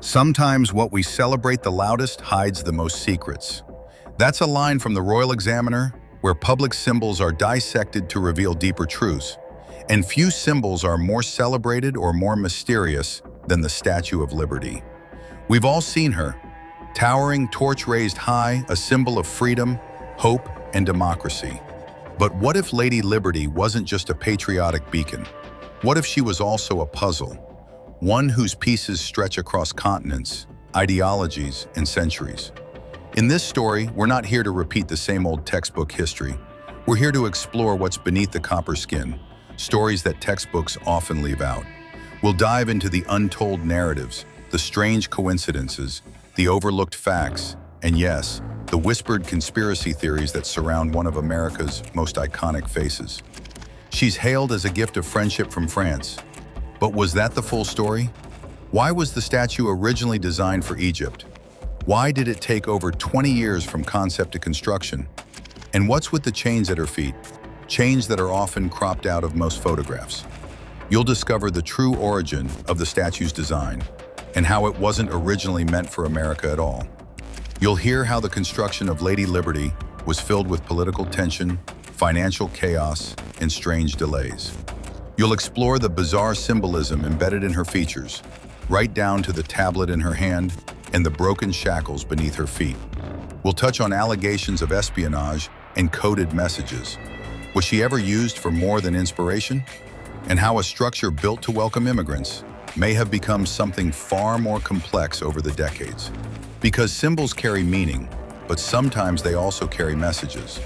Sometimes what we celebrate the loudest hides the most secrets. That's a line from the Royal Examiner, where public symbols are dissected to reveal deeper truths. And few symbols are more celebrated or more mysterious than the Statue of Liberty. We've all seen her, towering, torch raised high, a symbol of freedom, hope, and democracy. But what if Lady Liberty wasn't just a patriotic beacon? What if she was also a puzzle? One whose pieces stretch across continents, ideologies, and centuries. In this story, we're not here to repeat the same old textbook history. We're here to explore what's beneath the copper skin, stories that textbooks often leave out. We'll dive into the untold narratives, the strange coincidences, the overlooked facts, and yes, the whispered conspiracy theories that surround one of America's most iconic faces. She's hailed as a gift of friendship from France. But was that the full story? Why was the statue originally designed for Egypt? Why did it take over 20 years from concept to construction? And what's with the chains at her feet? Chains that are often cropped out of most photographs. You'll discover the true origin of the statue's design and how it wasn't originally meant for America at all. You'll hear how the construction of Lady Liberty was filled with political tension, financial chaos, and strange delays. You'll explore the bizarre symbolism embedded in her features, right down to the tablet in her hand and the broken shackles beneath her feet. We'll touch on allegations of espionage and coded messages. Was she ever used for more than inspiration? And how a structure built to welcome immigrants may have become something far more complex over the decades. Because symbols carry meaning, but sometimes they also carry messages,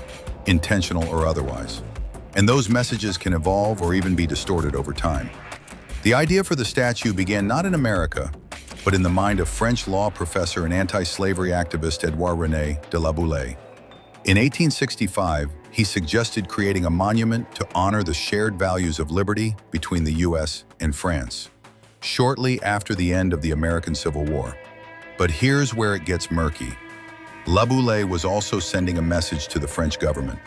intentional or otherwise. And those messages can evolve or even be distorted over time. The idea for the statue began not in America, but in the mind of French law professor and anti-slavery activist Edouard René de la Boulaye. In 1865, he suggested creating a monument to honor the shared values of liberty between the US and France, shortly after the end of the American Civil War. But here's where it gets murky. La Boulaye was also sending a message to the French government.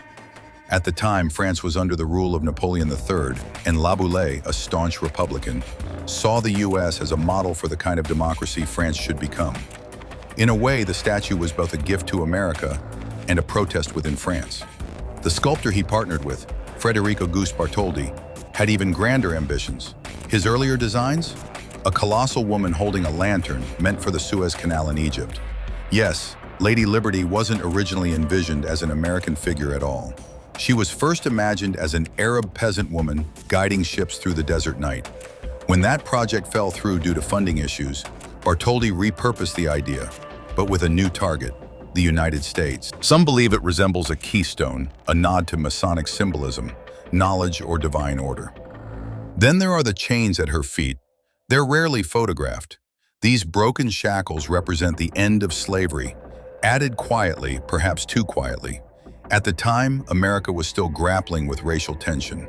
At the time, France was under the rule of Napoleon III, and La Boulaye, a staunch Republican, saw the US as a model for the kind of democracy France should become. In a way, the statue was both a gift to America and a protest within France. The sculptor he partnered with, Frédéric Auguste Bartholdi, had even grander ambitions. His earlier designs? A colossal woman holding a lantern meant for the Suez Canal in Egypt. Yes, Lady Liberty wasn't originally envisioned as an American figure at all. She was first imagined as an Arab peasant woman guiding ships through the desert night. When that project fell through due to funding issues, Bartholdi repurposed the idea, but with a new target, the United States. Some believe it resembles a keystone, a nod to Masonic symbolism, knowledge, or divine order. Then there are the chains at her feet. They're rarely photographed. These broken shackles represent the end of slavery, added quietly, perhaps too quietly. At the time, America was still grappling with racial tension.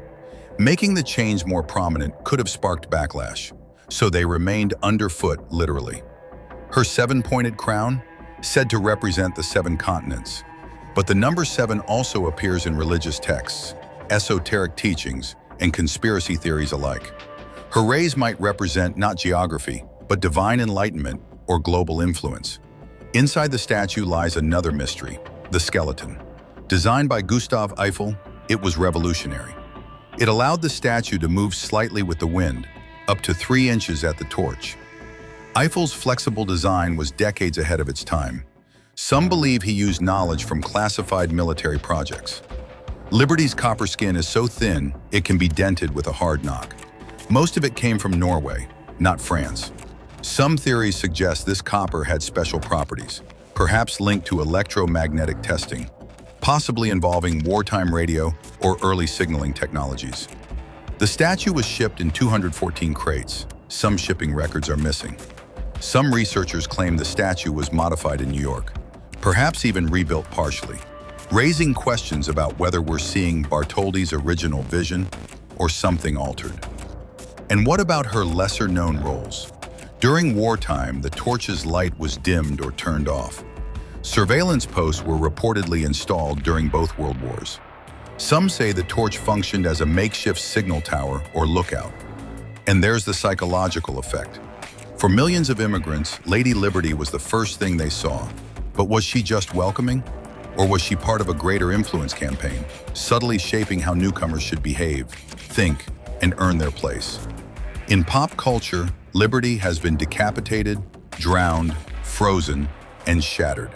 Making the chains more prominent could have sparked backlash, so they remained underfoot, literally. Her seven-pointed crown, said to represent the 7 continents. But the number 7 also appears in religious texts, esoteric teachings, and conspiracy theories alike. Her rays might represent not geography, but divine enlightenment or global influence. Inside the statue lies another mystery, the skeleton. Designed by Gustave Eiffel, it was revolutionary. It allowed the statue to move slightly with the wind, up to 3 inches at the torch. Eiffel's flexible design was decades ahead of its time. Some believe he used knowledge from classified military projects. Liberty's copper skin is so thin, it can be dented with a hard knock. Most of it came from Norway, not France. Some theories suggest this copper had special properties, perhaps linked to electromagnetic testing, possibly involving wartime radio or early signaling technologies. The statue was shipped in 214 crates. Some shipping records are missing. Some researchers claim the statue was modified in New York, perhaps even rebuilt partially, raising questions about whether we're seeing Bartholdi's original vision or something altered. And what about her lesser-known roles? During wartime, the torch's light was dimmed or turned off. Surveillance posts were reportedly installed during both World Wars. Some say the torch functioned as a makeshift signal tower or lookout. And there's the psychological effect. For millions of immigrants, Lady Liberty was the first thing they saw. But was she just welcoming? Or was she part of a greater influence campaign, subtly shaping how newcomers should behave, think, and earn their place? In pop culture, Liberty has been decapitated, drowned, frozen, and shattered.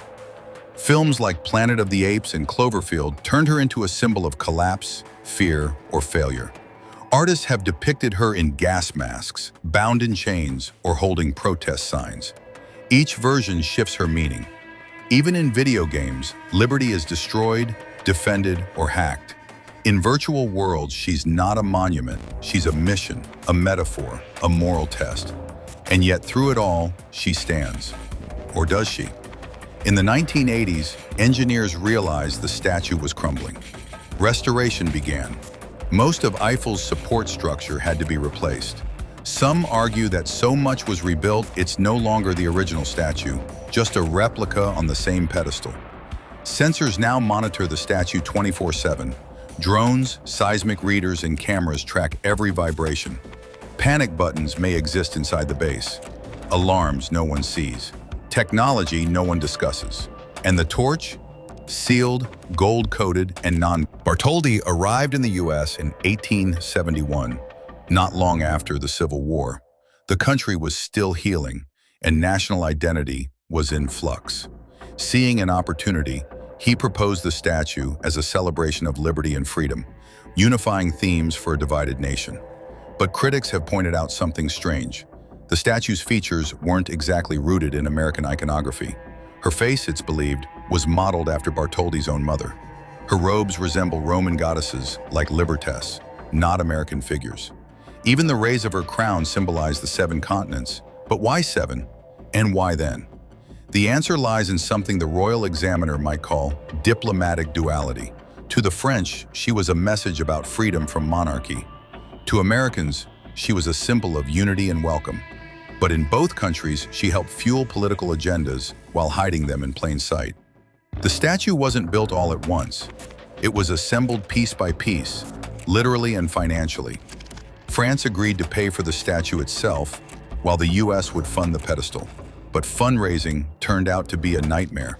Films like Planet of the Apes and Cloverfield turned her into a symbol of collapse, fear, or failure. Artists have depicted her in gas masks, bound in chains, or holding protest signs. Each version shifts her meaning. Even in video games, Liberty is destroyed, defended, or hacked. In virtual worlds, she's not a monument, she's a mission, a metaphor, a moral test. And yet through it all, she stands. Or does she? In the 1980s, engineers realized the statue was crumbling. Restoration began. Most of Eiffel's support structure had to be replaced. Some argue that so much was rebuilt, it's no longer the original statue, just a replica on the same pedestal. Sensors now monitor the statue 24/7. Drones, seismic readers, and cameras track every vibration. Panic buttons may exist inside the base. Alarms no one sees. Technology no one discusses. And the torch? Sealed, gold-coated, and Bartholdi arrived in the U.S. in 1871, not long after the Civil War. The country was still healing, and national identity was in flux. Seeing an opportunity, he proposed the statue as a celebration of liberty and freedom, unifying themes for a divided nation. But critics have pointed out something strange. The statue's features weren't exactly rooted in American iconography. Her face, it's believed, was modeled after Bartholdi's own mother. Her robes resemble Roman goddesses like Libertas, not American figures. Even the rays of her crown symbolize the 7 continents. But why 7? And why then? The answer lies in something the royal examiner might call diplomatic duality. To the French, she was a message about freedom from monarchy. To Americans, she was a symbol of unity and welcome. But in both countries, she helped fuel political agendas while hiding them in plain sight. The statue wasn't built all at once. It was assembled piece by piece, literally and financially. France agreed to pay for the statue itself, while the US would fund the pedestal. But fundraising turned out to be a nightmare.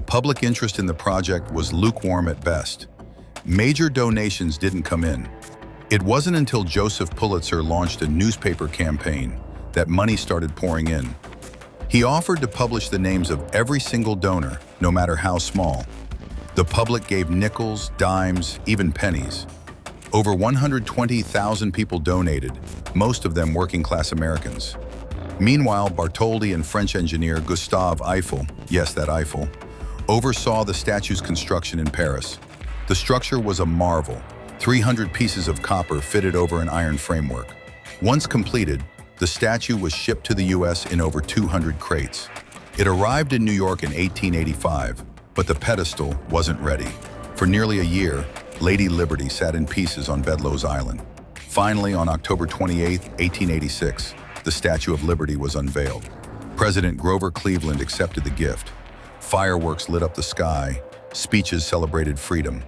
Public interest in the project was lukewarm at best. Major donations didn't come in. It wasn't until Joseph Pulitzer launched a newspaper campaign that money started pouring in. He offered to publish the names of every single donor, no matter how small. The public gave nickels, dimes, even pennies. Over 120,000 people donated, most of them working-class Americans. Meanwhile, Bartholdi and French engineer Gustave Eiffel, yes, that Eiffel, oversaw the statue's construction in Paris. The structure was a marvel, 300 pieces of copper fitted over an iron framework. Once completed, the statue was shipped to the US in over 200 crates. It arrived in New York in 1885, but the pedestal wasn't ready. For nearly a year, Lady Liberty sat in pieces on Bedloe's Island. Finally, on October 28, 1886, the Statue of Liberty was unveiled. President Grover Cleveland accepted the gift. Fireworks lit up the sky, speeches celebrated freedom.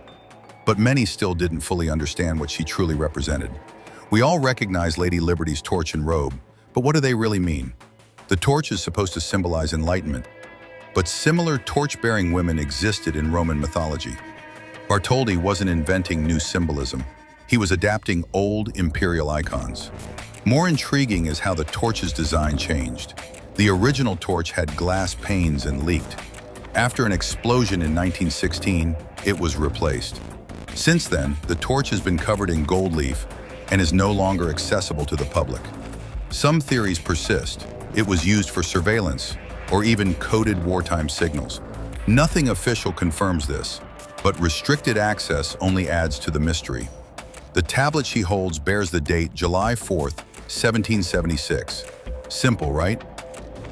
But many still didn't fully understand what she truly represented. We all recognize Lady Liberty's torch and robe, but what do they really mean? The torch is supposed to symbolize enlightenment, but similar torch-bearing women existed in Roman mythology. Bartholdi wasn't inventing new symbolism. He was adapting old imperial icons. More intriguing is how the torch's design changed. The original torch had glass panes and leaked. After an explosion in 1916, it was replaced. Since then, the torch has been covered in gold leaf and is no longer accessible to the public. Some theories persist. It was used for surveillance or even coded wartime signals. Nothing official confirms this, but restricted access only adds to the mystery. The tablet she holds bears the date July 4th, 1776. Simple, right?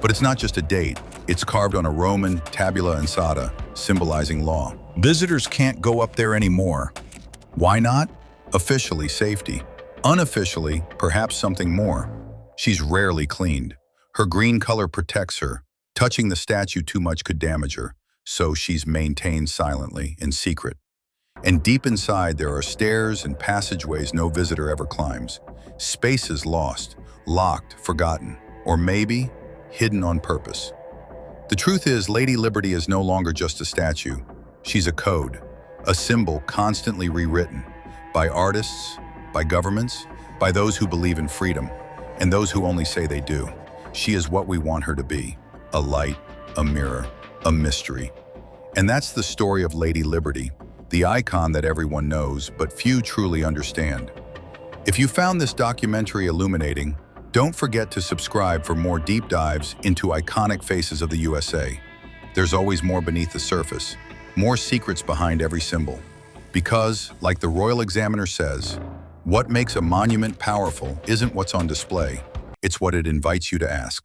But it's not just a date. It's carved on a Roman tabula ansata, symbolizing law. Visitors can't go up there anymore. Why not? Officially, safety. Unofficially, perhaps something more. She's rarely cleaned. Her green color protects her. Touching the statue too much could damage her, so she's maintained silently, in secret. And deep inside, there are stairs and passageways no visitor ever climbs. Spaces lost, locked, forgotten. or maybe hidden on purpose. The truth is, Lady Liberty is no longer just a statue. She's a code, a symbol constantly rewritten by artists, by governments, by those who believe in freedom, and those who only say they do. She is what we want her to be: a light, a mirror, a mystery. And that's the story of Lady Liberty, the icon that everyone knows, but few truly understand. If you found this documentary illuminating, don't forget to subscribe for more deep dives into iconic faces of the USA. There's always more beneath the surface, more secrets behind every symbol. Because, like the Royal Examiner says, what makes a monument powerful isn't what's on display, it's what it invites you to ask.